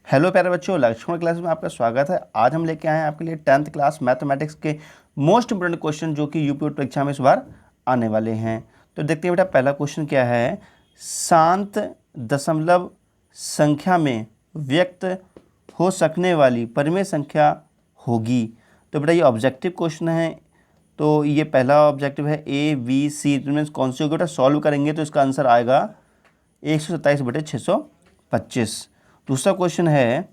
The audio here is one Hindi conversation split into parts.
हेलो प्यारे बच्चों, लक्ष्मण क्लास में आपका स्वागत है। आज हम लेके आए हैं आपके लिए 10th क्लास मैथमेटिक्स के मोस्ट इंपोर्टेंट क्वेश्चन जो कि यूपी परीक्षा में इस बार आने वाले हैं। तो देखते हैं बेटा, पहला क्वेश्चन क्या है। शांत दशमलव संख्या में व्यक्त हो सकने वाली परिमेय संख्या होगी। तो बेटा ये ऑब्जेक्टिव क्वेश्चन है। तो ये पहला ऑब्जेक्टिव है ABC। मीन्स कौन सी होगी बेटा, सॉल्व करेंगे तो इसका आंसर आएगा 127/625। दूसरा क्वेश्चन है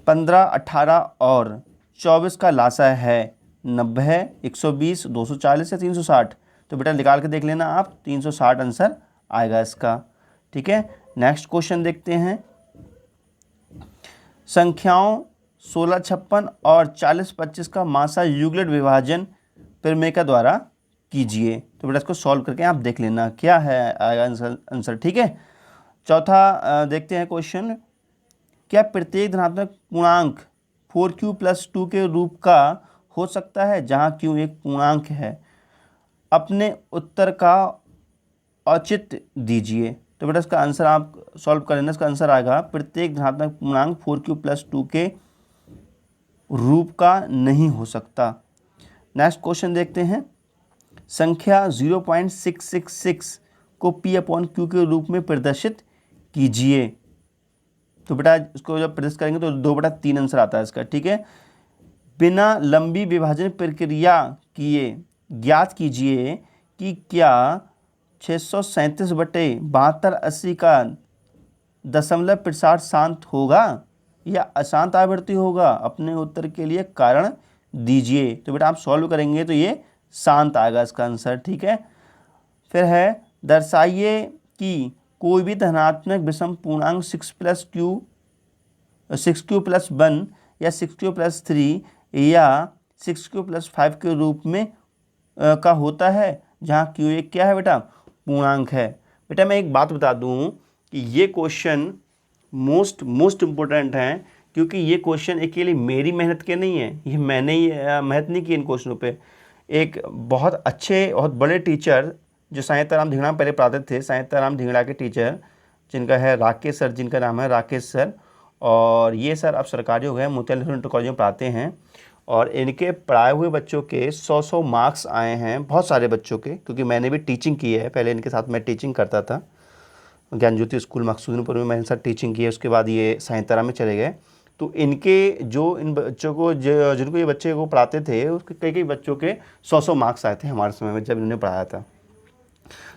15, 18 और 24 का लासा है 90, 120, 240 या 360। तो बेटा निकाल के देख लेना आप, 360 आंसर आएगा इसका। ठीक है, नेक्स्ट क्वेश्चन देखते हैं। संख्याओं 16, 56 और 40, 25 का मासा यूक्लिड विभाजन प्रमेय के द्वारा कीजिए। तो बेटा इसको सॉल्व करके आप देख लेना क्या है आएगा आंसर। ठीक है, चौथा देखते हैं क्वेश्चन। क्या प्रत्येक धनात्मक पूर्णांक 4q + 2 के रूप का हो सकता है जहां q एक पूर्णांक है? अपने उत्तर का औचित्य दीजिए। तो बेटा इसका आंसर आप सॉल्व कर लेना। इसका आंसर आएगा प्रत्येक धनात्मक पूर्णांक 4q + 2 के रूप का नहीं हो सकता। नेक्स्ट क्वेश्चन देखते हैं। संख्या 0.666 को p/q के रूप में प्रदर्शित कीजिए। तो बेटा इसको जब प्रदर्शित करेंगे तो 2/3 आंसर आता है इसका। ठीक है, बिना लंबी विभाजन प्रक्रिया किए ज्ञात कीजिए कि क्या 637/72 का दशमलव प्रसार शांत होगा या अशांत आवृत्ति होगा। अपने उत्तर के लिए कारण दीजिए। तो बेटा आप सॉल्व करेंगे तो ये शांत आएगा इसका आंसर। ठीक है, फिर है दर्शाइए कि कोई भी धनात्मक विषम पूर्णांक 6q + 1 या 6q + 3 या 6q + 5 के रूप में का होता है जहाँ q एक क्या है बेटा, पूर्णांक है। बेटा मैं एक बात बता दूँ कि ये क्वेश्चन मोस्ट इम्पोर्टेंट हैं, क्योंकि ये क्वेश्चन अकेले मेरी मेहनत के नहीं है। ये मैंने ही मेहनत नहीं की इन क्वेश्चनों पे। एक बहुत अच्छे बहुत बड़े टीचर जो साईंताराम धिंगड़ा में पहले पढ़ाते थे, साईंताराम धिंगड़ा के टीचर जिनका है राकेश सर, जिनका नाम है राकेश सर, और ये सर अब सरकारी हो गए, मोतीलाल नेहरू इंटर कॉलेज में पढ़ाते हैं। और इनके पढ़ाए हुए बच्चों के 100 मार्क्स आए हैं, बहुत सारे बच्चों के, क्योंकि मैंने भी टीचिंग की है। पहले इनके साथ मैं टीचिंग करता था ज्ञान ज्योति स्कूल मकसूदनपुर में, मैंने साथ टीचिंग की है। उसके बाद ये साईंताराम में चले गए। तो इनके जो इन बच्चों को जिनको ये बच्चे को पढ़ाते थे, उसके कई बच्चों के 100 मार्क्स आए थे हमारे समय में जब इन्होंने पढ़ाया था।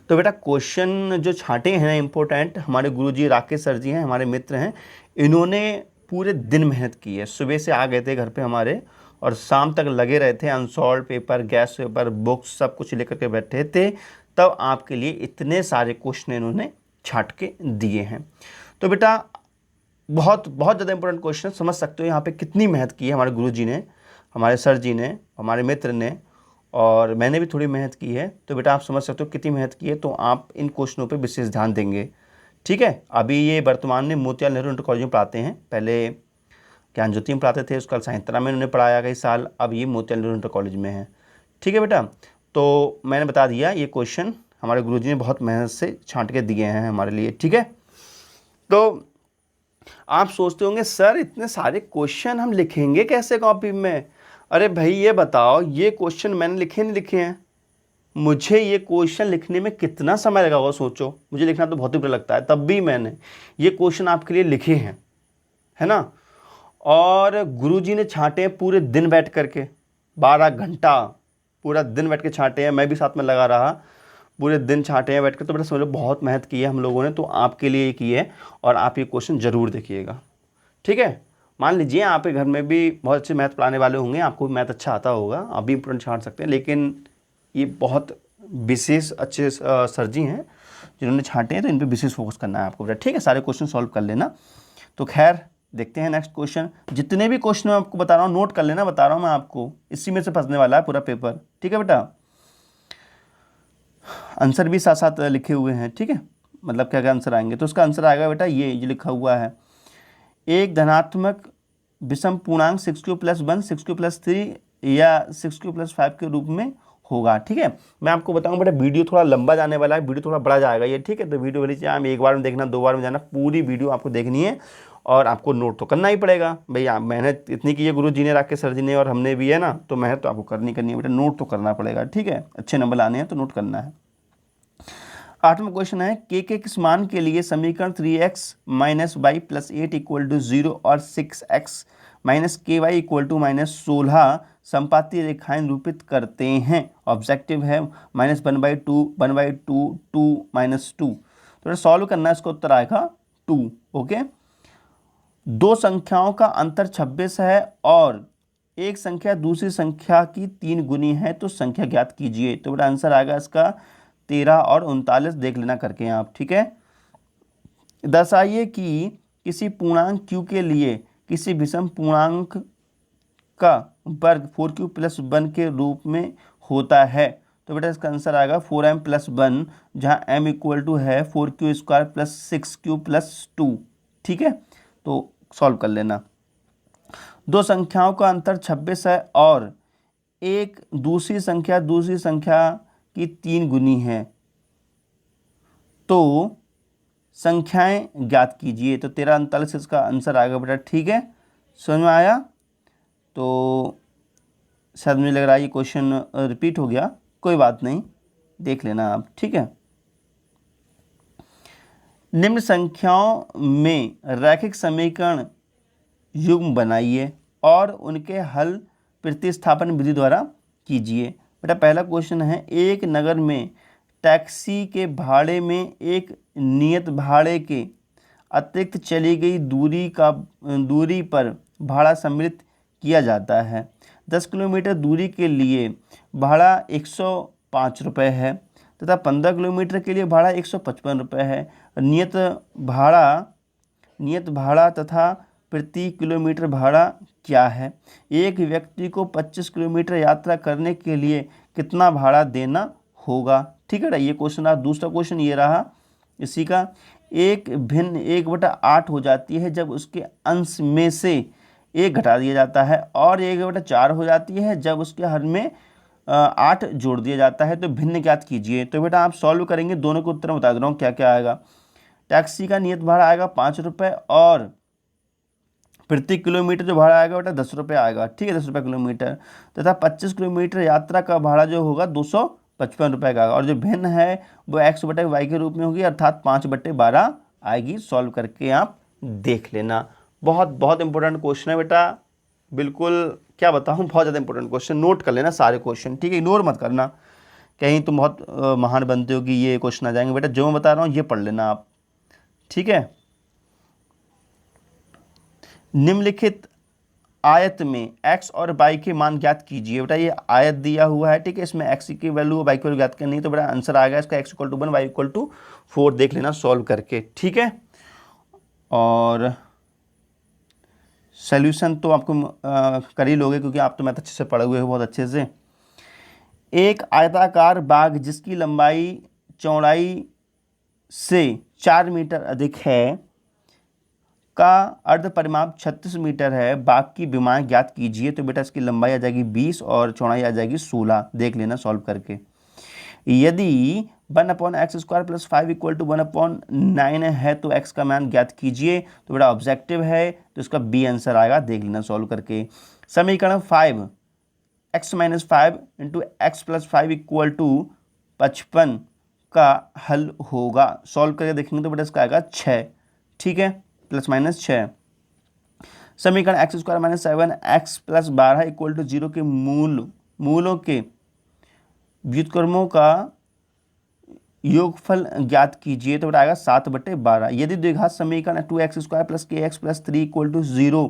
तो बेटा क्वेश्चन जो छांटे हैं इम्पोर्टेंट, हमारे गुरुजी राकेश सर जी हैं, हमारे मित्र हैं। इन्होंने पूरे दिन मेहनत की है। सुबह से आ गए थे घर पे हमारे और शाम तक लगे रहे थे। Unsolved paper, guess paper, books सब कुछ लेकर के बैठे थे, तब आपके लिए इतने सारे क्वेश्चन इन्होंने छांट के दिए हैं। तो बेटा बहुत बहुत ज़्यादा इंपॉर्टेंट क्वेश्चन, समझ सकते हो यहाँ पे कितनी मेहनत की है हमारे गुरुजी ने, हमारे सर जी ने, हमारे मित्र ने, और मैंने भी थोड़ी मेहनत की है। तो बेटा आप समझ सकते हो कितनी मेहनत की है। तो आप इन क्वेश्चनों पे विशेष ध्यान देंगे। ठीक है, अभी ये वर्तमान में मोतीलाल नेहरू इंटर कॉलेज में पढ़ाते हैं। पहले ज्ञान ज्योति में पढ़ाते थे, उसका साईंताराम में उन्होंने पढ़ाया कई साल। अब ये मोतीलाल नेहरू इंटर कॉलेज में है। ठीक है बेटा, तो मैंने बता दिया ये क्वेश्चन हमारे गुरुजी ने बहुत मेहनत से छांट के दिए हैं हमारे लिए। ठीक है, तो आप सोचते होंगे सर इतने सारे क्वेश्चन हम लिखेंगे कैसे कॉपी में। अरे भाई ये बताओ, ये क्वेश्चन मैंने लिखे नहीं लिखे हैं। मुझे ये क्वेश्चन लिखने में कितना समय लगा होगा सोचो। मुझे लिखना तो बहुत ही बुरा लगता है, तब भी मैंने ये क्वेश्चन आपके लिए लिखे हैं, है ना। और गुरुजी ने छांटे हैं पूरे दिन बैठ करके, 12 घंटा पूरा दिन बैठ के छांटे हैं। मैं भी साथ में लगा रहा, पूरे दिन छांटे हैं बैठ कर। तो बेटा समझ लो बहुत मेहनत की है हम लोगों ने, तो आपके लिए ये की है। और आप ये क्वेश्चन ज़रूर देखिएगा। ठीक है, मान लीजिए आपके घर में भी बहुत अच्छे मैथ पढ़ाने वाले होंगे, आपको भी मैथ अच्छा आता होगा, आप भी इंपोर्टेंट छांट सकते हैं। लेकिन ये बहुत विशेष अच्छे सर जी हैं जिन्होंने छांटे हैं, तो इन पर विशेष फोकस करना है आपको बेटा। ठीक है, सारे क्वेश्चन सॉल्व कर लेना। तो खैर देखते हैं नेक्स्ट क्वेश्चन। जितने भी क्वेश्चन मैं आपको बता रहा हूँ नोट कर लेना, बता रहा हूँ मैं आपको, इसी में से फंसने वाला है पूरा पेपर। ठीक है बेटा, आंसर भी साथ साथ लिखे हुए हैं। ठीक है, मतलब क्या क्या आंसर आएंगे। तो उसका आंसर आएगा बेटा ये लिखा हुआ है, एक धनात्मक विषम पूर्णांक 6q + 1, 6q + 3 या 6q + 5 के रूप में होगा। ठीक है, मैं आपको बताऊं बेटा वीडियो थोड़ा लंबा जाने वाला है, वीडियो थोड़ा बड़ा जाएगा ये। ठीक है, तो वीडियो वाली आप एक बार में देखना, 2 बार में जाना, पूरी वीडियो आपको देखनी है और आपको नोट तो करना ही पड़ेगा भाई। आप मेहनत इतनी की है गुरु जी ने, राकेश सर जी ने और हमने भी है ना, तो मेहनत तो आपको करनी है बेटा, नोट तो करना पड़ेगा। ठीक है, अच्छे नंबर लाने हैं तो नोट करना है। 8वां क्वेश्चन है, के किस मान के लिए समीकरण 3x minus y plus 8 equal to 0 और 6x minus k y equal to minus 16 संपाती रेखाएं निरूपित करते हैं। ऑब्जेक्टिव है -1/2 1/2 2 -2। तो सॉल्व करना है, इसका उत्तर आएगा 2। ओके, दो संख्याओं का अंतर 26 है और एक संख्या दूसरी संख्या की 3 गुनी है, तो संख्या ज्ञात कीजिए। तो बेटा आंसर आएगा इसका 13 और 39, देख लेना करके आप। ठीक है, दर्शाइए कि किसी पूर्णांक q के लिए किसी विषम पूर्णांक का वर्ग 4q + 1 के रूप में होता है। तो बेटा इसका आंसर आएगा 4m + 1, जहाँ m इक्वल टू है 4q² + 6q + 2। ठीक है, तो सॉल्व कर लेना। दो संख्याओं का अंतर 26 है और एक दूसरी संख्या की 3 गुनी है, तो संख्याएं ज्ञात कीजिए। तो 13 39 इसका आंसर आएगा बेटा। ठीक है, समझ में आया? तो शायद मुझे लग रहा है ये क्वेश्चन रिपीट हो गया, कोई बात नहीं, देख लेना आप। ठीक है, निम्न संख्याओं में रैखिक समीकरण युग्म बनाइए और उनके हल प्रतिस्थापन विधि द्वारा कीजिए। बेटा पहला क्वेश्चन है, एक नगर में टैक्सी के भाड़े में एक नियत भाड़े के अतिरिक्त चली गई दूरी पर भाड़ा सम्मिलित किया जाता है। 10 किलोमीटर दूरी के लिए भाड़ा 105 रुपये है तथा 15 किलोमीटर के लिए भाड़ा 155 रुपये है। नियत भाड़ा तथा प्रति किलोमीटर भाड़ा क्या है? एक व्यक्ति को 25 किलोमीटर यात्रा करने के लिए कितना भाड़ा देना होगा? ठीक है ना, ये क्वेश्चन रहा। दूसरा क्वेश्चन ये रहा इसी का, एक भिन्न 1/8 हो जाती है जब उसके अंश में से 1 घटा दिया जाता है और 1/4 हो जाती है जब उसके हर में 8 जोड़ दिया जाता है। तो भिन्न ज्ञात कीजिए। तो बेटा आप सॉल्व करेंगे, दोनों को उत्तर बता दे रहा हूँ क्या क्या आएगा। टैक्सी का नियत भाड़ा आएगा 5 रुपये और प्रति किलोमीटर जो भाड़ा आएगा बेटा 10 रुपये आएगा। ठीक है, 10 रुपये किलोमीटर तथा 25 किलोमीटर यात्रा का भाड़ा जो होगा 255 रुपये का आएगा और जो भिन्न है वो x/y के रूप में होगी, अर्थात 5/12 आएगी। सॉल्व करके आप देख लेना। बहुत बहुत इंपॉर्टेंट क्वेश्चन है बेटा, बिल्कुल क्या बताऊँ, बहुत ज़्यादा इंपॉर्टेंट क्वेश्चन। नोट कर लेना सारे क्वेश्चन। ठीक है, इग्नोर मत करना, कहीं तुम बहुत महान बनते हो कि ये क्वेश्चन आ जाएंगे। बेटा जो मैं बता रहा हूँ ये पढ़ लेना आप। ठीक है, निम्नलिखित आयत में x और y के मान ज्ञात कीजिए। बेटा ये आयत दिया हुआ है, ठीक है, इसमें x की वैल्यू y की वैल्यू ज्ञात करनी है। तो बेटा आंसर आ गया इसका x = 1 y = 4, देख लेना सॉल्व करके। ठीक है, और सॉल्यूशन तो आपको कर ही लोगे क्योंकि आप तो मैथ अच्छे से पढ़े हुए हो, बहुत अच्छे से। एक आयताकार बाग जिसकी लंबाई चौड़ाई से 4 मीटर अधिक है का अर्ध परिमाप 36 मीटर है, बाग की विमाएं ज्ञात कीजिए। तो बेटा इसकी लंबाई आ जाएगी 20 और चौड़ाई आ जाएगी 16, देख लेना सॉल्व करके। यदि 1/x² + 5 = 1/9 है तो x का मान ज्ञात कीजिए। तो बेटा ऑब्जेक्टिव है तो इसका बी आंसर आएगा, देख लेना सॉल्व करके। समीकरण 5x - 5 × x + 5 = 55 का हल होगा। सॉल्व करके देखेंगे तो बेटा इसका आएगा 6। ठीक है, ±6। समीकरण x² - 7x + 12 = 0 के मूलों के व्युत्क्रमों का योगफल ज्ञात कीजिए। तो बेटा आएगा 7/12। यदि द्विघात समीकरण 2x² + kx + 3 = 0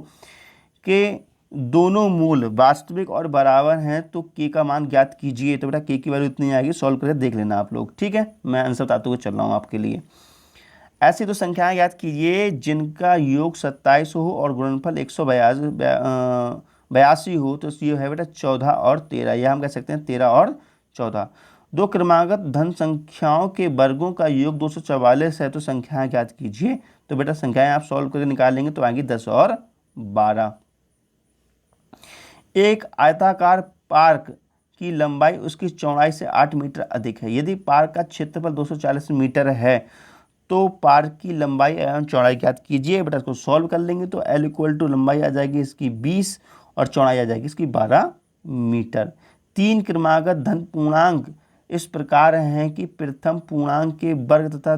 के दोनों मूल वास्तविक और बराबर हैं तो k का मान ज्ञात कीजिए। तो बेटा k की वैल्यू इतनी आएगी, सॉल्व करके देख लेना आप लोग। ठीक है, मैं आंसर बताते हुए चल रहा हूँ आपके लिए। ऐसी दो संख्याएं ज्ञात कीजिए जिनका योग 27 हो और गुणनफल 182 हो। तो ये है बेटा 14 और 13, या हम कह सकते हैं 13 और 14। दो क्रमागत धन संख्याओं के वर्गों का योग 244 है तो संख्याएं ज्ञात कीजिए। तो बेटा संख्याएं आप सॉल्व करके निकालेंगे तो आएंगी 10 और 12। एक आयताकार पार्क की लंबाई उसकी चौड़ाई से 8 मीटर अधिक है। यदि पार्क का क्षेत्रफल 240 मीटर है तो पार्क की लंबाई एवं चौड़ाई ज्ञात कीजिए। बेटा इसको सॉल्व कर लेंगे तो L इक्वल टू लंबाई आ जाएगी इसकी 20 और चौड़ाई आ जाएगी इसकी 12 मीटर। 3 क्रमागत धन पूर्णांक इस प्रकार हैं कि प्रथम पूर्णांक के वर्ग तथा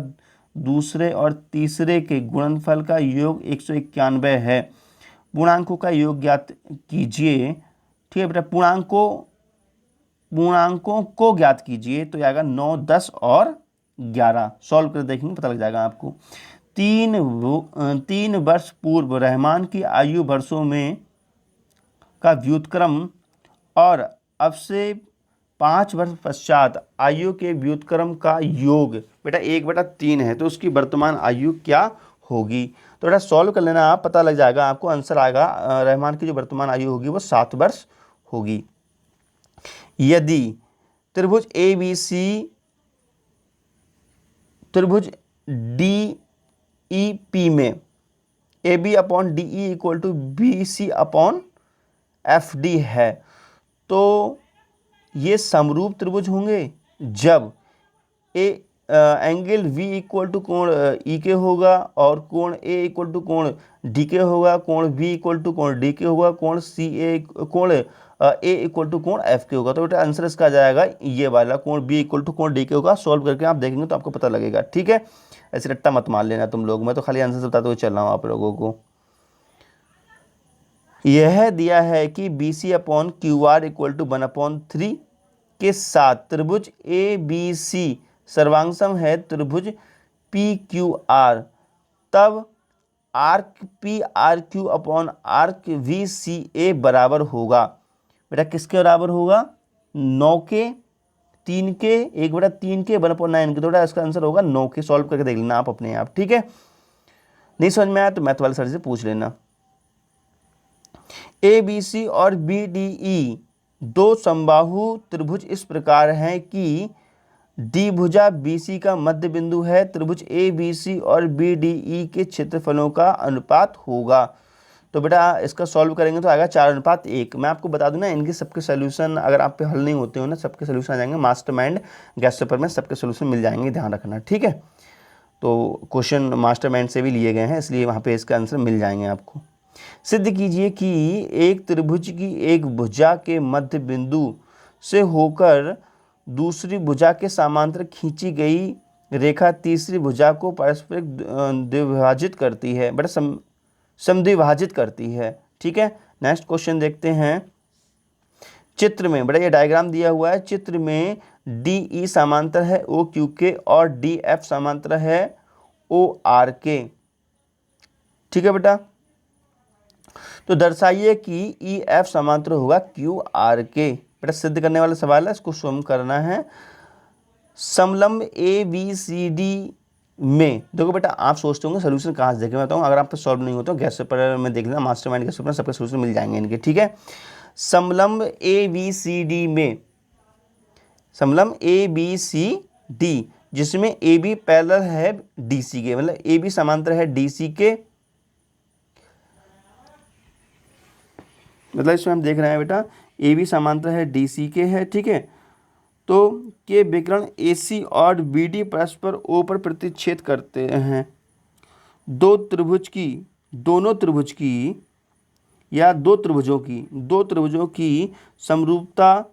दूसरे और तीसरे के गुणनफल का योग 191 है। पूर्णांकों का योग ज्ञात कीजिए। ठीक है बेटा, पूर्णांकों को ज्ञात कीजिए तो आएगा 9, 10 और 11। सॉल्व कर देखेंगे पता लग जाएगा आपको। 3 वर्ष पूर्व रहमान की आयु वर्षों में का व्युत्क्रम और अब से 5 वर्ष पश्चात आयु के व्युत्क्रम का योग बेटा 1/3 है, तो उसकी वर्तमान आयु क्या होगी। तो बेटा सॉल्व कर लेना आप, पता लग जाएगा आपको, आंसर आएगा रहमान की जो वर्तमान आयु होगी वो 7 वर्ष होगी। यदि त्रिभुज ABC त्रिभुज DEP में AB upon DE equal to BC upon FD है तो ये समरूप त्रिभुज होंगे जब एंगल V इक्वल टू कोण E के होगा और कोण A इक्वल टू कोण D के होगा, कोण B इक्वल टू कोण D के होगा, कोण A इक्वल टू कोण F के होगा। तो बेटा आंसर इसका आ जाएगा ये वाला, कोण B इक्वल टू कोण D के होगा। सॉल्व करके आप देखेंगे तो आपको पता लगेगा। ठीक है, ऐसे रट्टा मत मार लेना तुम लोग, मैं तो खाली आंसर बताते हुए चल रहा हूँ आप लोगों को। यह दिया है कि BC upon QR equal to 1/3 के साथ त्रिभुज ABC सर्वांगसम है त्रिभुज PQR, तब arc PRQ upon arc VCA बराबर होगा। बेटा किसके बराबर होगा? 9 के, 3 के, 1/3 के, 1/9 के। तो बेटा इसका आंसर होगा 9 के। सॉल्व करके देख लेना आप अपने आप। ठीक है, नहीं समझ में आया तो मैथ वाले सर से पूछ लेना। ABC और BDE दो समबाहु त्रिभुज इस प्रकार हैं कि D भुजा BC का मध्य बिंदु है। त्रिभुज ABC और BDE के क्षेत्रफलों का अनुपात होगा। तो बेटा इसका सॉल्व करेंगे तो आएगा 4:1। मैं आपको बता दूं ना, इनके सबके सोल्यूशन अगर आप पे हल नहीं होते हो ना, सबके सोल्यूशन आ जाएंगे मास्टरमाइंड गैस पेपर में, सबके सोल्यूशन मिल जाएंगे, ध्यान रखना। ठीक है, तो क्वेश्चन मास्टरमाइंड से भी लिए गए हैं इसलिए वहाँ पे इसका आंसर मिल जाएंगे आपको। सिद्ध कीजिए कि एक त्रिभुज की एक भुजा के मध्य बिंदु से होकर दूसरी भुजा के समांतर खींची गई रेखा तीसरी भुजा को पारस्परिक द्विभाजित करती है। बड़ा समद्विभाजित करती है। ठीक है, नेक्स्ट क्वेश्चन देखते हैं। चित्र में बड़ा ये डायग्राम दिया हुआ है, चित्र में DE समांतर है OQ के और DF समांतर है OR के। ठीक है बेटा, तो दर्शाइए कि EF समांतर होगा QR के। बेटा सिद्ध करने वाला सवाल है, इसको स्वयं करना है। समलंब ABCD में देखो बेटा, आप सोचते होंगे सोल्यूशन कहाँ से देखें, मैं बताऊँ, अगर आप पे सॉल्व नहीं होता गैस पेपर में देख लेना, मास्टरमाइंड गैस पेपर में सबके सोल्यूशन मिल जाएंगे इनके। ठीक है, समलंब ABCD में, समलंब ABCD जिसमें AB पैरेलल है DC के, मतलब AB समांतर है DC के, मतलब इसमें हम देख रहे हैं बेटा AB समांतर है DC के है। ठीक है, तो के विकर्ण AC और BD परस्पर O पर प्रतिच्छेद करते हैं। दोनों त्रिभुज की या दो त्रिभुजों की समरूपता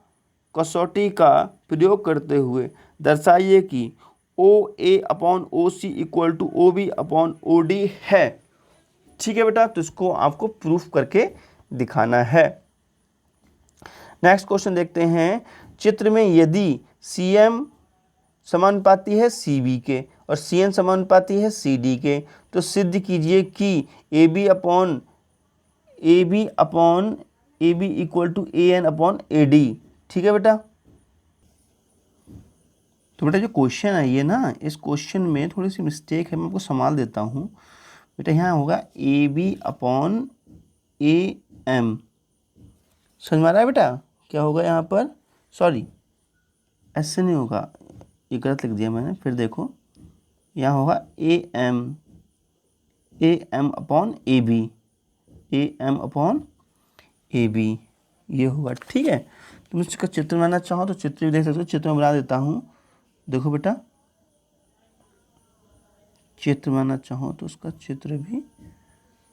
कसौटी का प्रयोग करते हुए दर्शाइए कि OA upon OC equal to OB upon OD है। ठीक है बेटा, तो इसको आपको प्रूफ करके दिखाना है। नेक्स्ट क्वेश्चन देखते हैं। चित्र में यदि CM समानुपाती है CB के और CN समानुपाती है CD के, तो सिद्ध कीजिए कि AB upon AB equal to AN upon AD। ठीक है बेटा, तो बेटा जो क्वेश्चन है ये ना, इस क्वेश्चन में थोड़ी सी मिस्टेक है, मैं आपको संभाल देता हूँ बेटा। यहाँ होगा AB अपॉन AM, समझ में आ रहा है बेटा क्या होगा यहाँ पर? सॉरी, ऐसे नहीं होगा, ये गलत लिख दिया मैंने, फिर देखो यहाँ होगा AM upon AB, AM upon AB ये होगा। ठीक है, तुम इसका चित्र बनाना चाहो तो चित्र भी देख सकते हो, चित्र में बना देता हूँ। देखो बेटा, चित्र बनाना चाहो तो उसका चित्र भी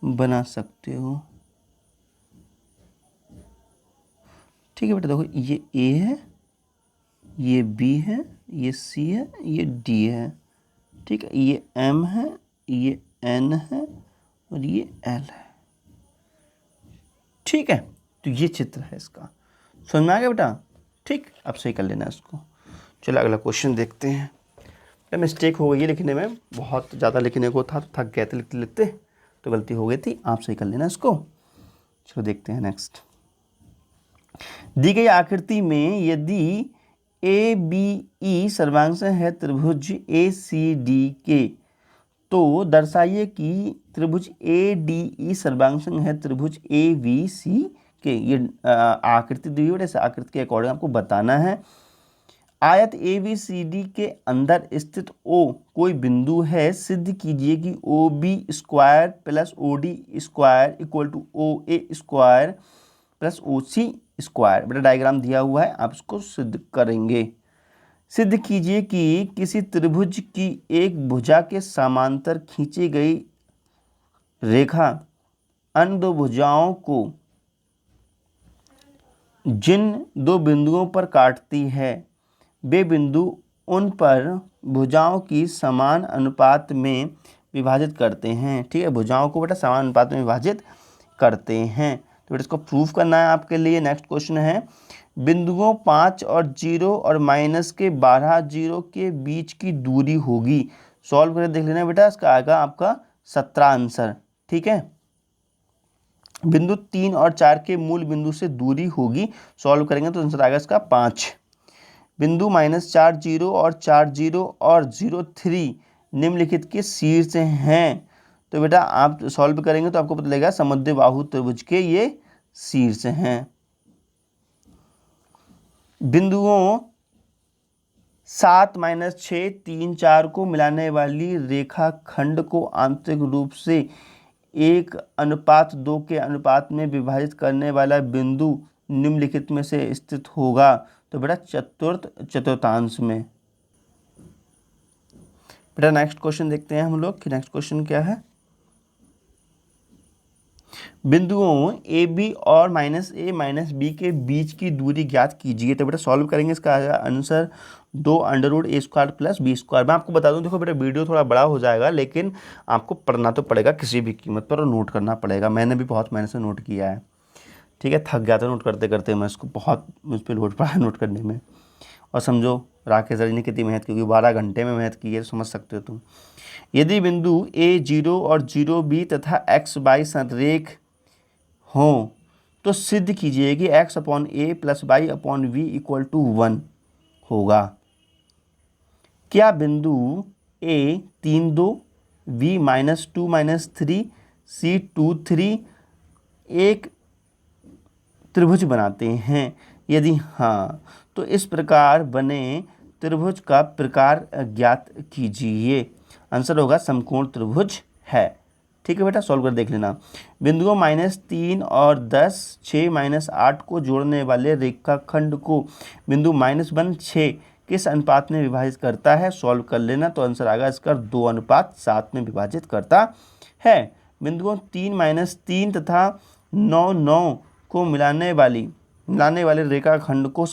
बना सकते हो। ठीक है बेटा, देखो ये ए है, ये बी है, ये सी है, ये डी है। ठीक है, ये एम है, ये एन है और ये एल है। ठीक है, तो ये चित्र है इसका। समझ में आ गया बेटा? ठीक, अब सही कर लेना इसको। चलो अगला क्वेश्चन देखते हैं। बेटा मिस्टेक हो गई है लिखने में, बहुत ज़्यादा लिखने को था, थक गए थे लिखते लिखते, तो गलती हो गई थी, आप सही कर लेना इसको। चलो देखते हैं नेक्स्ट। दी गई आकृति में यदि ए बी ई सर्वांश है त्रिभुज ए सी डी के, तो दर्शाइए कि त्रिभुज ए डी ई सर्वांश है त्रिभुज ए बी सी के। ये आकृति दी हुई है, इस आकृति के अकॉर्डिंग आपको बताना है। आयत ए बी सी डी के अंदर स्थित ओ कोई बिंदु है, सिद्ध कीजिए कि O B square plus O D square equal to O A square plus O C square. बेटा डायग्राम दिया हुआ है, आप इसको सिद्ध करेंगे। सिद्ध कीजिए कि किसी त्रिभुज की एक भुजा के समांतर खींची गई रेखा अन्य दो भुजाओं को जिन दो बिंदुओं पर काटती है, वे बिंदु उन पर भुजाओं की समान अनुपात में विभाजित करते हैं। ठीक है, भुजाओं को बेटा समान अनुपात में विभाजित करते हैं। तो बेटा इसको प्रूफ करना है आपके लिए। नेक्स्ट क्वेश्चन है, बिंदुओं 5 और 0 और माइनस के 12 0 के बीच की दूरी होगी। सॉल्व करके देख लेना बेटा, इसका आएगा आपका 17 आंसर। ठीक है, बिंदु 3 और 4 के मूल बिंदु से दूरी होगी। सॉल्व करेंगे तो आंसर आएगा इसका 5। बिंदु -4 0 और 4 0 और 0 3 निम्नलिखित के शीर्ष हैं। तो बेटा आप सॉल्व करेंगे तो आपको पता लगेगा समद्विबाहु त्रिभुज के ये शीर्ष हैं। बिंदुओं 7 -6 3 4 को मिलाने वाली रेखा खंड को आंतरिक रूप से 1:2 के अनुपात में विभाजित करने वाला बिंदु निम्नलिखित में से स्थित होगा। तो बेटा चतुर्थांश में। बेटा नेक्स्ट क्वेश्चन देखते हैं हम लोग कि नेक्स्ट क्वेश्चन क्या है। बिंदुओं ए बी और -a -b के बीच की दूरी ज्ञात कीजिए। तो बेटा सॉल्व करेंगे, इसका आंसर 2√a² + b²। मैं आपको बता दूं, देखो बेटा वीडियो थोड़ा बड़ा हो जाएगा, लेकिन आपको पढ़ना तो पड़ेगा किसी भी कीमत पर और नोट करना पड़ेगा। मैंने भी बहुत मेहनत से नोट किया है। ठीक है, थक गया था नोट करते करते, मैं इसको बहुत मुझ पर लोड पड़ा नोट करने में। और समझो राकेश जी ने कितनी मेहनत की, क्योंकि 12 घंटे में मेहनत की है, समझ सकते हो तुम। यदि बिंदु a 0 और 0b तथा x y संरेख हों तो सिद्ध कीजिए कि x/a + y/v = 1 होगा। क्या बिंदु a 3 2, b -2 -3, c 2 3 एक त्रिभुज बनाते हैं? यदि हाँ, तो इस प्रकार बने त्रिभुज का प्रकार ज्ञात कीजिए। आंसर होगा समकोण त्रिभुज है। ठीक है बेटा, सॉल्व कर देख लेना। बिंदुओं -3 और 10 6 -8 को जोड़ने वाले रेखाखंड को बिंदु -1 6 किस अनुपात में विभाजित करता है? सॉल्व कर लेना, तो आंसर आएगा इसका 2:7 में विभाजित करता है। बिंदुओं 3 -3 तथा 9 9 को मिलाने वाले रेखाखंड को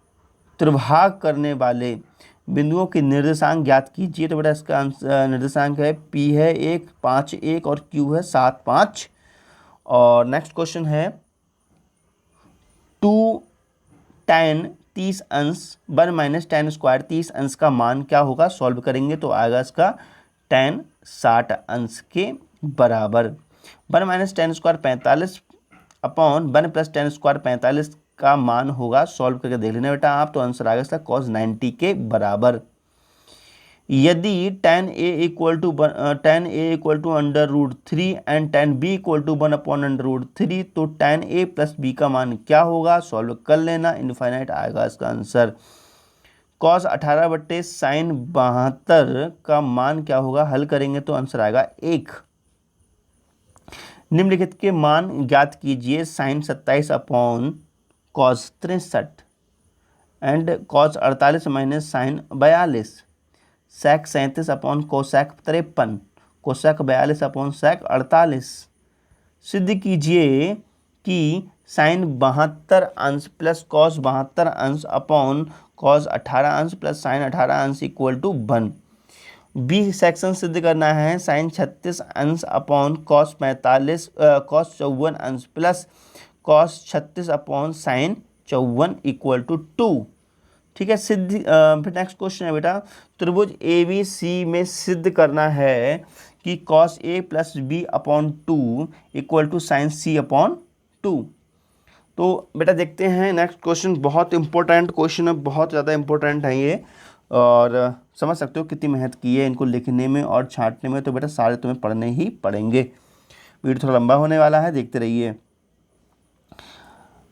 समत्रिभाग करने वाले बिंदुओं के निर्देशांक ज्ञात कीजिए। तो बेटा इसका निर्देशांक है P है 1 5 1 और Q है 7 5। और नेक्स्ट क्वेश्चन है 2 tan 30 अंश 1 - tan² 30 अंश का मान क्या होगा? सॉल्व करेंगे तो आएगा इसका tan 60 अंश के बराबर। 1 - tan² 45 अपॉन 1 + tan² 45 का मान होगा। सॉल्व करके देख लेना बेटा आप, तो आंसर आएगा इसका cos 90 के बराबर। यदि tan a = √3 and tan b = 1/√3 तो tan a + b का मान क्या होगा? सॉल्व कर लेना, इनफाइनाइट आएगा इसका आंसर। cos 18/sin 72 का मान क्या होगा? हल करेंगे तो आंसर आएगा 1। निम्नलिखित के मान ज्ञात कीजिए। Sine 27 upon cos 63 and cos 48 minus sine 42, sec 37 upon cosec 53, cosec 42 upon sec 48। सिद्ध कीजिए कि साइन 72 अंश प्लस कॉस 72 अंश अपॉन कॉस 18 अंश प्लस साइन 18 अंश इक्वल टू 1। बी सेक्शन सिद्ध करना है। साइन 36 अंश अपॉन कॉस 45 कॉस 54 अंश plus cos 36 upon sine 54 equal to 2। ठीक है, सिद्ध। फिर नेक्स्ट क्वेश्चन है बेटा, त्रिभुज ए बी सी में सिद्ध करना है कि cos A plus B upon 2 equal to sine C upon 2। तो बेटा देखते हैं नेक्स्ट क्वेश्चन। बहुत इंपॉर्टेंट क्वेश्चन है, बहुत ज़्यादा इंपॉर्टेंट है ये, और समझ सकते हो कितनी मेहनत की है इनको लिखने में और छांटने में। तो बेटा सारे तुम्हें पढ़ने ही पड़ेंगे। वीडियो थोड़ा लंबा होने वाला है, देखते रहिए।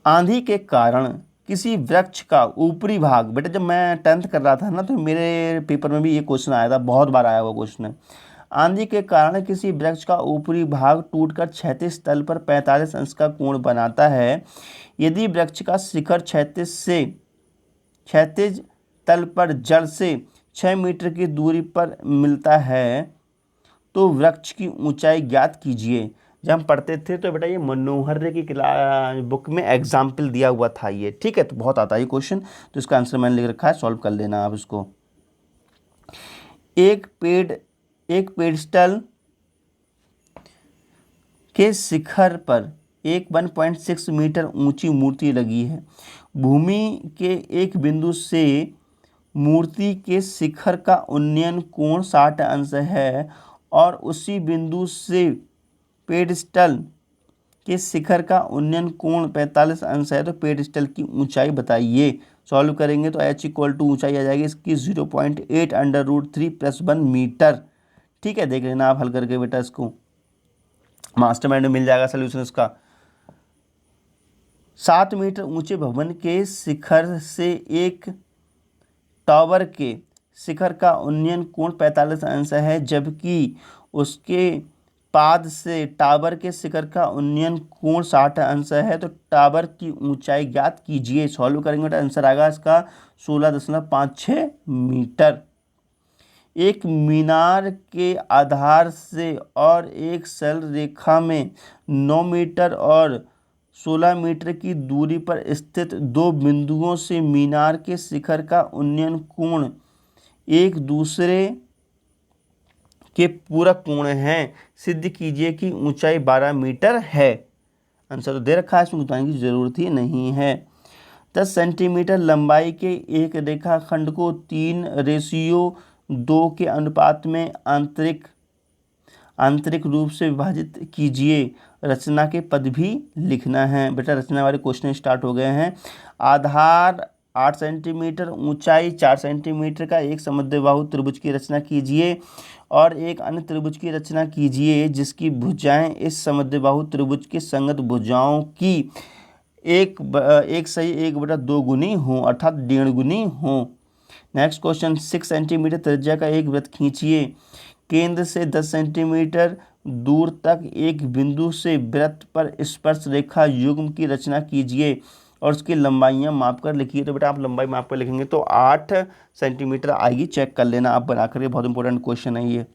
आंधी के कारण किसी वृक्ष का ऊपरी भाग, बेटा जब मैं 10th कर रहा था ना तो मेरे पेपर में भी ये क्वेश्चन आया था, बहुत बार आया हुआ क्वेश्चन है। आंधी के कारण किसी वृक्ष का ऊपरी भाग टूटकर क्षैतिज तल पर 45 अंश का कोण बनाता है। यदि वृक्ष का शिखर क्षैतिज तल पर जड़ से 6 मीटर की दूरी पर मिलता है तो वृक्ष की ऊंचाई ज्ञात कीजिए। जब हम पढ़ते थे तो बेटा ये मनोहर की बुक में एग्जाम्पल दिया हुआ था ये। ठीक है, तो बहुत आता है ये क्वेश्चन, तो इसका आंसर मैंने लिख रखा है, सॉल्व कर लेना आप इसको। एक पेडस्टल के शिखर पर एक 1.6 मीटर ऊंची मूर्ति लगी है। भूमि के एक बिंदु से मूर्ति के शिखर का उन्नयन कोण 60 अंश है और उसी बिंदु से पेडस्टल के शिखर का उन्नयन कोण 45 अंश है। तो पेडस्टल की ऊंचाई बताइए। सॉल्व करेंगे तो h इक्वल टू ऊंचाई आ जाएगी इसकी 0.8 √3 + 1 मीटर। ठीक है, देख लेना आप हल करके बेटा, इसको मास्टरमाइंड में मिल जाएगा सोल्यूशन इसका। 7 मीटर ऊंचे भवन के शिखर से एक टावर के शिखर का उन्नयन कोण 45 अंश है, जबकि उसके पाद से टावर के शिखर का उन्नयन कोण 60 अंश है। तो टावर की ऊंचाई ज्ञात कीजिए। सॉल्व करेंगे तो आंसर आएगा इसका 16.56 मीटर। एक मीनार के आधार से और एक सरल रेखा में 9 मीटर और 16 मीटर की दूरी पर स्थित दो बिंदुओं से मीनार के शिखर का उन्नयन कोण एक दूसरे के पूरक कोण हैं। सिद्ध कीजिए कि ऊंचाई 12 मीटर है। आंसर तो दे रखा है, इसमें बताने की जरूरत ही नहीं है। 10 सेंटीमीटर लंबाई के एक रेखाखंड को 3:2 के अनुपात में आंतरिक रूप से विभाजित कीजिए। रचना के पद भी लिखना है। बेटा रचना वाले क्वेश्चन स्टार्ट हो गए हैं। आधार 8 सेंटीमीटर, ऊंचाई 4 सेंटीमीटर का एक समद्विबाहु त्रिभुज की रचना कीजिए और एक अन्य त्रिभुज की रचना कीजिए जिसकी भुजाएं इस समद्विबाहु त्रिभुज की संगत भुजाओं की एक सही 1/2 गुनी हो, अर्थात 1.5 गुनी हो। नेक्स्ट क्वेश्चन, 6 सेंटीमीटर त्रिज्या का एक वृत्त खींचिए। केंद्र से 10 सेंटीमीटर दूर तक एक बिंदु से वृत्त पर स्पर्श रेखा युग्म की रचना कीजिए और उसकी लंबाइयाँ माप कर लिखिए। तो बेटा आप लंबाई माप कर लिखेंगे तो 8 सेंटीमीटर आएगी। चेक कर लेना आप बनाकर, ये बहुत इंपॉर्टेंट क्वेश्चन है ये।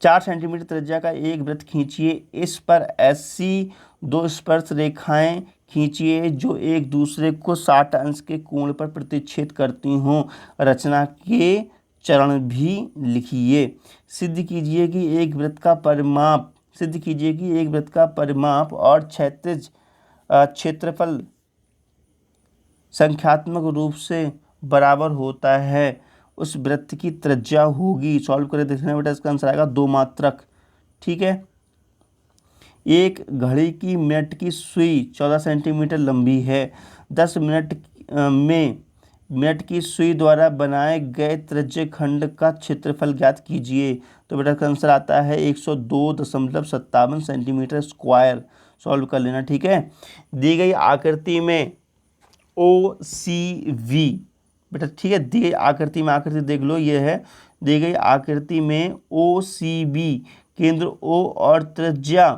4 सेंटीमीटर त्रिज्या का एक वृत्त खींचिए। इस पर ऐसी 2 स्पर्श रेखाएं खींचिए जो एक दूसरे को 60 अंश के कोण पर प्रतिच्छेद करती हों। रचना के चरण भी लिखिए। सिद्ध कीजिए कि एक वृत्त का परिमाप और क्षैतिज क्षेत्रफल संख्यात्मक रूप से बराबर होता है। उस वृत्त की त्रिज्या होगी। सॉल्व करके देखना बेटा, इसका आंसर आएगा 2 मात्रक। ठीक है, एक घड़ी की मिनट की सुई 14 सेंटीमीटर लंबी है। 10 मिनट में मिनट की सुई द्वारा बनाए गए त्रिज्य खंड का क्षेत्रफल ज्ञात कीजिए। तो बेटा का आंसर आता है 102.57 सेंटीमीटर स्क्वायर। सॉल्व कर लेना। ठीक है, दी गई आकृति में OCV, बेटा ठीक है, दी गई आकृति में, आकृति देख लो, ये है दी गई आकृति में OCB केंद्र O और त्रिज्या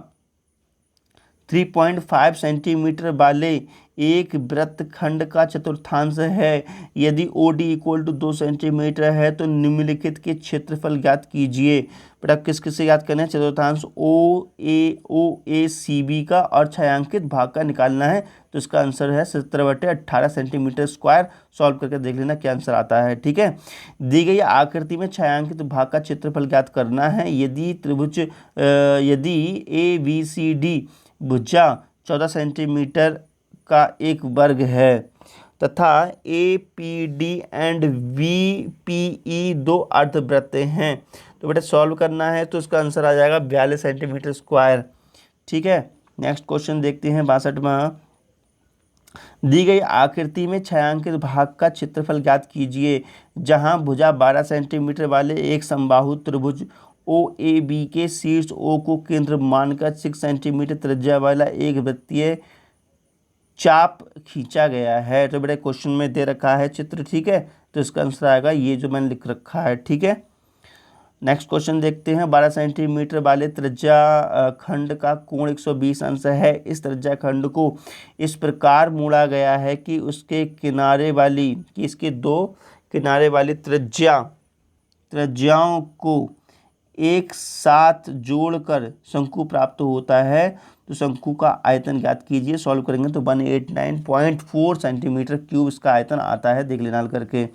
3.5 सेंटीमीटर वाले एक वृत्तखंड का चतुर्थांश है। यदि OD इक्वल टू 2 सेंटीमीटर है तो निम्नलिखित के क्षेत्रफल ज्ञात कीजिए। बेटा किस किस से याद करना है? चतुर्थांश OACB का और छायांकित भाग का निकालना है। तो इसका आंसर है 70/18 सेंटीमीटर स्क्वायर। सॉल्व करके देख लेना क्या आंसर आता है। ठीक है, दी गई आकृति में छायांकित भाग का क्षेत्रफल ज्ञात करना है। यदि त्रिभुज यदि ABCD भुजा 14 सेंटीमीटर का एक वर्ग है तथा APD एंड VPE दो अर्धवृत्त हैं, तो बेटा सॉल्व करना है तो इसका आंसर आ जाएगा 42 सेंटीमीटर स्क्वायर। ठीक है, नेक्स्ट क्वेश्चन देखते हैं 62वां। दी गई आकृति में छायांकित भाग का क्षेत्रफल ज्ञात कीजिए। जहां भुजा 12 सेंटीमीटर वाले एक समबाहु त्रिभुज OAB के शीर्ष O को केंद्र मानकर 6 सेंटीमीटर त्रिज्या वाला एक वृत्तीय चाप खींचा गया है। तो बेटा क्वेश्चन में दे रखा है चित्र। ठीक है, तो इसका आंसर आएगा ये जो मैंने लिख रखा है। ठीक है, नेक्स्ट क्वेश्चन देखते हैं। 12 सेंटीमीटर वाले त्रिज्या खंड का कोण 120 अंश है। इस त्रिज्या खंड को इस प्रकार मोड़ा गया है कि उसके किनारे वाली इसके दो किनारे वाली त्रिज्याओं को एक साथ जोड़कर शंकु प्राप्त होता है। तो शंकु का आयतन ज्ञात कीजिए। सॉल्व करेंगे तो 189.4 सेंटीमीटर क्यूब इसका आयतन आता है। देख लेना हल करके।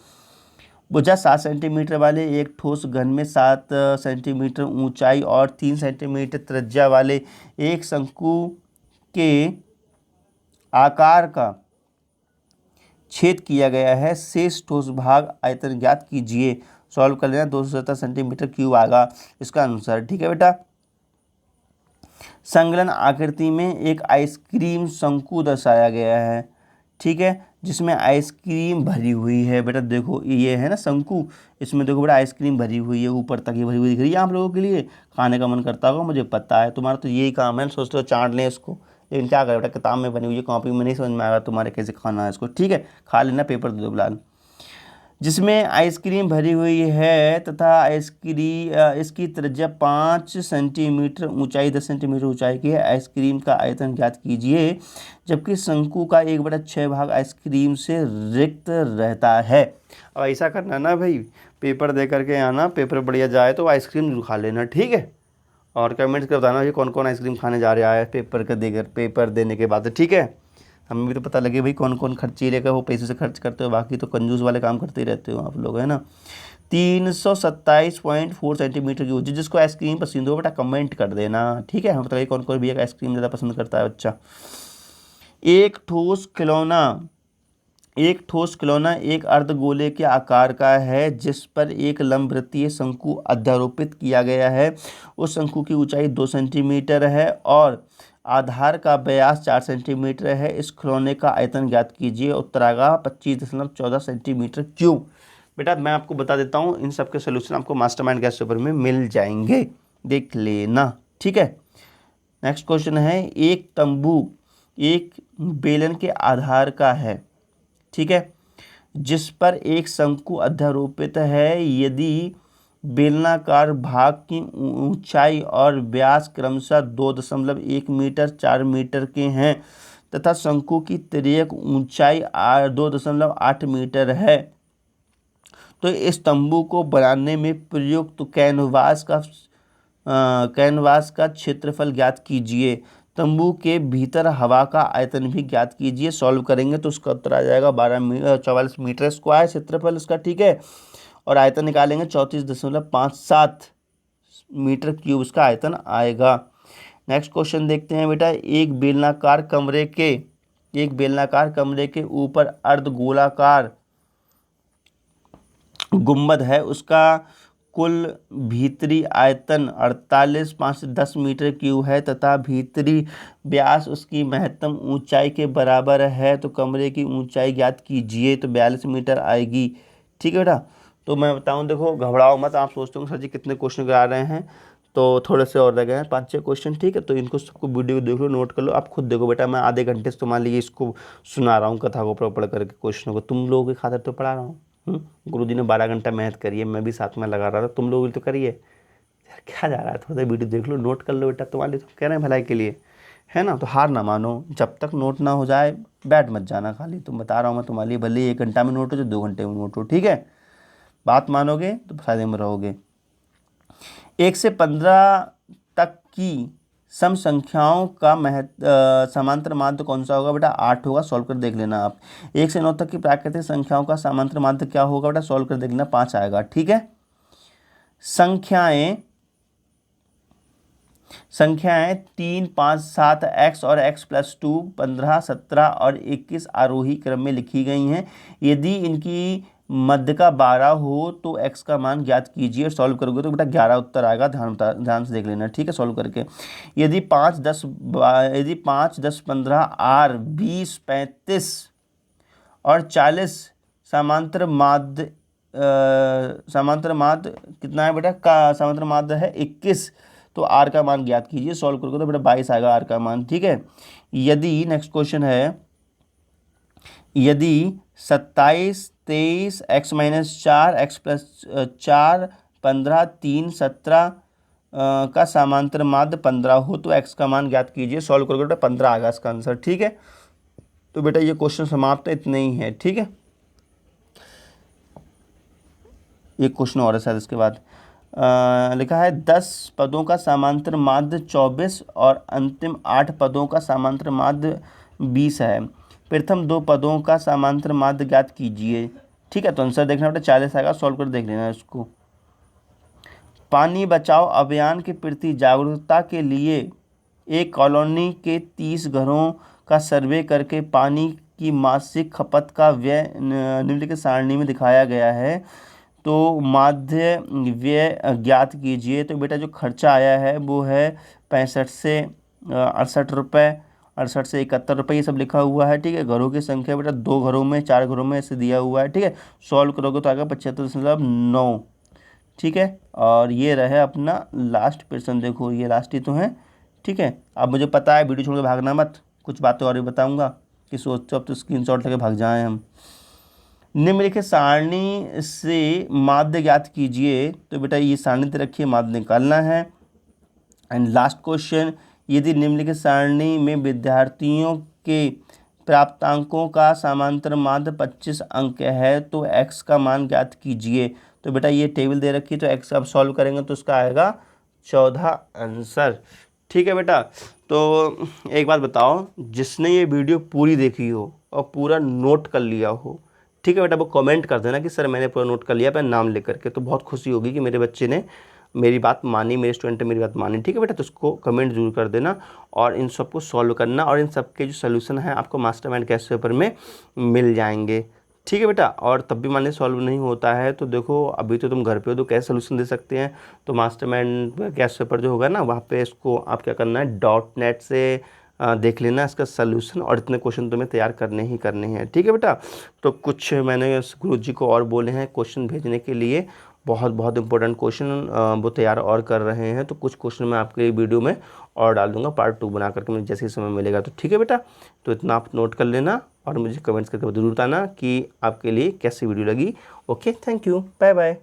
भुजा 7 सेंटीमीटर वाले एक ठोस घन में 7 सेंटीमीटर ऊंचाई और 3 सेंटीमीटर त्रिज्या वाले एक शंकु के आकार का छेद किया गया है। शेष ठोस भाग आयतन ज्ञात कीजिए। सॉल्व कर लेना 270 सेंटीमीटर क्यूब आएगा इसका आंसर। ठीक है बेटा, संलग्न आकृति में एक आइसक्रीम शंकु दर्शाया गया है। ठीक है, जिसमें आइसक्रीम भरी हुई है। बेटा देखो ये है ना शंकु, इसमें देखो बेटा आइसक्रीम भरी हुई है, ऊपर तक ये भरी हुई दिख रही है। आप लोगों के लिए खाने का मन करता होगा, मुझे पता है। तुम्हारा तो यही काम है, सोचते हो चाट लें इसको, लेकिन क्या करें बेटा, किताब में बनी हुई है, कॉपी में नहीं समझ में आएगा तुम्हारे कैसे खाना है इसको। ठीक है, खा लेना, पेपर दे दो बिलाल। जिसमें आइसक्रीम भरी हुई है तथा इसकी त्रिज्या 5 सेंटीमीटर ऊंचाई 10 सेंटीमीटर ऊंचाई की है। आइसक्रीम का आयतन ज्ञात कीजिए। जबकि शंकु का 1/6 भाग आइसक्रीम से रिक्त रहता है। अब ऐसा करना ना भाई, पेपर दे करके आना, पेपर बढ़िया जाए तो आइसक्रीम जरूर खा लेना। ठीक है, और कमेंट्स कर बताना कि कौन कौन आइसक्रीम खाने जा रहा है पेपर देने के बाद। ठीक है, हमें भी तो पता लगे भाई कौन कौन खर्चीले का वो पैसे से खर्च करते हो, बाकी तो कंजूस वाले काम करते ही रहते हो आप लोग, है ना। 327.4 सेंटीमीटर की ऊंचाई। जिसको आइसक्रीम पसंद हो बेटा कमेंट कर देना। ठीक है, हम बताइए कौन कौन भैया आइसक्रीम ज़्यादा पसंद करता है बच्चा। एक ठोस खिलौना एक अर्धगोले के आकार का है जिस पर एक लंबवृत्तीय शंकु अध्यारोपित किया गया है। उस शंकु की ऊंचाई 2 सेंटीमीटर है और आधार का व्यास 4 सेंटीमीटर है। इस खिलौने का आयतन ज्ञात कीजिए। उत्तर आएगा 25.14 सेंटीमीटर क्यूब। बेटा मैं आपको बता देता हूँ, इन सब के सोल्यूशन आपको मास्टरमाइंड गैस पेपर में मिल जाएंगे, देख लेना। ठीक है, नेक्स्ट क्वेश्चन है। एक तंबू एक बेलन के आधार का है। ठीक है, जिस पर एक शंकु अध्यारोपित है। यदि बेलनाकार भाग की ऊंचाई और व्यास क्रमशः 2.1 मीटर 4 मीटर के हैं तथा शंकु की तिर्यक ऊंचाई 2.8 मीटर है, तो इस तंबू को बनाने में प्रयुक्त कैनवास का क्षेत्रफल ज्ञात कीजिए। तंबू के भीतर हवा का आयतन भी ज्ञात कीजिए। सॉल्व करेंगे तो उसका उत्तर आ जाएगा 44 मीटर स्क्वायर क्षेत्रफल इसका। ठीक है, और आयतन निकालेंगे 34.57 मीटर क्यूब इसका आयतन आएगा। नेक्स्ट क्वेश्चन देखते हैं बेटा। एक बेलनाकार कमरे के ऊपर अर्धगोलाकार गुंबद है। उसका कुल भीतरी आयतन 48.5 मीटर क्यूब है तथा भीतरी व्यास उसकी महत्तम ऊंचाई के बराबर है। तो कमरे की ऊंचाई ज्ञात कीजिए। तो 42 मीटर आएगी। ठीक है बेटा, तो मैं बताऊं, देखो घबराओ मत। आप सोचते हो सर जी कितने क्वेश्चन करा रहे हैं, तो थोड़े से और रह गए हैं 5-6 क्वेश्चन। ठीक है, तो इनको सबको वीडियो देख लो, नोट कर लो। आप खुद देखो बेटा, मैं आधे घंटे से तुम्हारे लिए इसको सुना रहा हूँ, कथा को पढ़ करके क्वेश्चनों को। तुम लोगों के खातिर तो पढ़ा रहा हूँ। गुरुजी ने 12 घंटा मेहनत करी है, मैं भी साथ में लगा रहा था, तुम लोग भी तो करिए। क्या जा रहा है, थोड़ा सा वीडियो देख लो, नोट कर लो बेटा, तुम्हारे लिए तो कह रहे हैं भलाई के लिए, है ना। तो हार ना मानो, जब तक नोट ना हो जाए बैठ मत जाना खाली। तुम बता रहा हूँ मैं तुम्हारे लिए, भले 1 घंटा में नोट हो, जो 2 घंटे में नोट हो, ठीक है। बात मानोगे तो फायदे में रहोगे। 1 से 15 तक की सम संख्याओं का समांतर माध्य कौन सा होगा बेटा? 8 होगा, सॉल्व कर देख लेना आप। 1 से 9 तक की प्राकृतिक संख्याओं का समांतर माध्य क्या होगा बेटा? सॉल्व कर देख लेना, 5 आएगा, ठीक है। संख्याएं 3, 5, 7 x और x+2, 15, 17 और 21 आरोही क्रम में लिखी गई हैं। यदि इनकी मध्य का 12 हो तो x का मान ज्ञात कीजिए। सॉल्व करोगे तो बेटा 11 उत्तर आएगा, ध्यान से देख लेना, ठीक है, सॉल्व करके। यदि 5, 10, 15, r 20, 35 और 40 समांतर माध्य कितना है बेटा? का समांतर माध्य है 21, तो आर का मान ज्ञात कीजिए। सॉल्व करोगे तो बेटा 22 आएगा आर का मान, ठीक है। यदि नेक्स्ट क्वेश्चन है, यदि 27, 23, x-4, x+4, 15, 3, 17 का समांतर माध्य 15 हो तो x का मान ज्ञात कीजिए। सॉल्व करोगे बेटा 15 आएगा इसका आंसर, ठीक है। तो बेटा ये क्वेश्चन समाप्त है, इतने ही है, ठीक है। एक क्वेश्चन और है शायद इसके बाद। लिखा है 10 पदों का समांतर माध्य 24 और अंतिम 8 पदों का समांतर माध्य 20 है। प्रथम 2 पदों का समांतर माध्य ज्ञात कीजिए, ठीक है। तो आंसर देखना बेटा 40 आएगा, सॉल्व कर देख लेना इसको। पानी बचाओ अभियान के प्रति जागरूकता के लिए एक कॉलोनी के 30 घरों का सर्वे करके पानी की मासिक खपत का व्यय निम्नलिखित सारणी में दिखाया गया है। तो माध्य व्यय ज्ञात कीजिए। तो बेटा जो खर्चा आया है वो है 65 से 68 रुपये, 68 से 71 रुपये, ये सब लिखा हुआ है, ठीक है। घरों की संख्या बेटा 2 घरों में, 4 घरों में ऐसे दिया हुआ है, ठीक है। सॉल्व करोगे तो आएगा 75.9, ठीक है। और ये रहे अपना लास्ट प्रश्न, देखो ये लास्ट ही तो है, ठीक है। अब मुझे पता है वीडियो छोड़ के भागना मत, कुछ बातें और भी बताऊँगा कि सोचते अब तो स्क्रीनशॉट लेके भाग जाएँ हम। निम्नलिखित सारणी से माध्य ज्ञात कीजिए। तो बेटा ये सारणी दे रखी है, माध्य निकालना है। एंड लास्ट क्वेश्चन, यदि निम्नलिखित सारणी में विद्यार्थियों के प्राप्तांकों का समांतर माध्य 25 अंक है तो x का मान ज्ञात कीजिए। तो बेटा ये टेबल दे रखी है, तो x अब सॉल्व करेंगे तो उसका आएगा 14 आंसर, ठीक है बेटा। तो एक बात बताओ, जिसने ये वीडियो पूरी देखी हो और पूरा नोट कर लिया हो, ठीक है बेटा, वो कमेंट कर देना कि सर मैंने पूरा नोट कर लिया, अपना नाम लेकर के, तो बहुत खुशी होगी कि मेरे बच्चे ने मेरी बात मानी, मेरे स्टूडेंट ने मेरी बात मानी, ठीक है बेटा। तो उसको कमेंट जरूर कर देना और इन सबको सॉल्व करना, और इन सब के जो सोल्यूशन है आपको मास्टरमाइंड कैश पेपर में मिल जाएंगे, ठीक है बेटा। और तब भी मान ली सॉल्व नहीं होता है तो देखो अभी तो तुम घर पे हो तो कैसे सोल्यूशन दे सकते हैं। तो मास्टरमाइंड कैश पेपर जो होगा ना, वहाँ पे इसको आप क्या करना है, .net से देख लेना इसका सलूशन, और इतने क्वेश्चन तुम्हें तैयार करने ही करने हैं, ठीक है बेटा। तो कुछ मैंने गुरु जी को और बोले हैं क्वेश्चन भेजने के लिए, बहुत बहुत इंपॉर्टेंट क्वेश्चन वो तैयार और कर रहे हैं। तो कुछ क्वेश्चन मैं आपके वीडियो में और डाल दूंगा पार्ट 2 बना करके, मुझे जैसे ही समय मिलेगा, तो ठीक है बेटा। तो इतना आप नोट कर लेना और मुझे कमेंट्स करके ज़रूर बताना कि आपके लिए कैसी वीडियो लगी। Okay, thank you, bye bye.